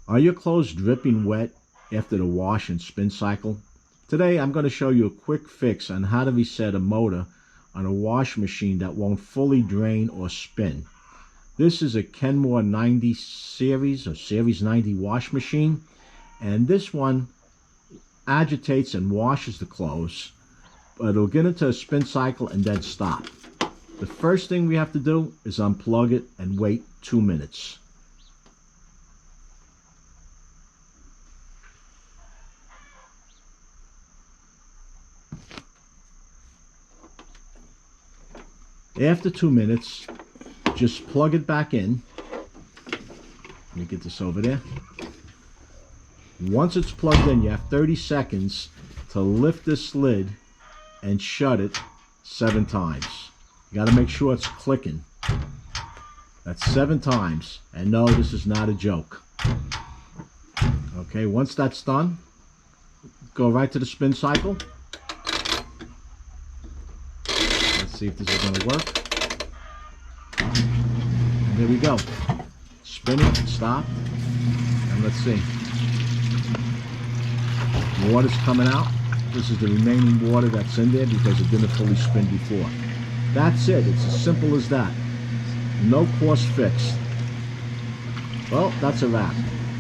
Are your clothes dripping wet after the wash and spin cycle? Today I'm going to show you a quick fix on how to reset a motor on a wash machine that won't fully drain or spin. This is a Kenmore 90 series or Series 90 wash machine, and this one agitates and washes the clothes, but it'll get into a spin cycle and then stop. The first thing we have to do is unplug it and wait 2 minutes. After 2 minutes, just plug it back in. Let me get this over there. Once it's plugged in, you have 30 seconds to lift this lid and shut it 7 times. You got to make sure it's clicking. That's 7 times. And no, this is not a joke. Okay, once that's done, go right to the spin cycle. Let's see if this is going to work. And there we go. Spinning, stop. And let's see. Water's coming out. This is the remaining water that's in there because it didn't fully spin before. That's it. It's as simple as that. No cost fixed. Well, that's a wrap.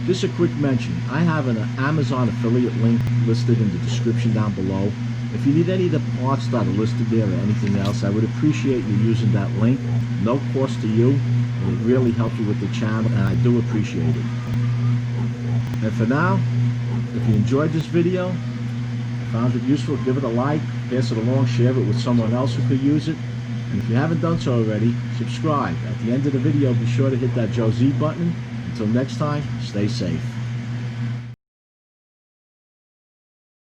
Just a quick mention. I have an Amazon affiliate link listed in the description down below. If you need any of the parts that are listed there or anything else, I would appreciate you using that link. No cost to you, and it really helps you with the channel, and I do appreciate it. And for now, if you enjoyed this video, found it useful, give it a like, pass it along, share it with someone else who could use it. And if you haven't done so already, subscribe. At the end of the video, be sure to hit that Joe Z button. Until next time, stay safe.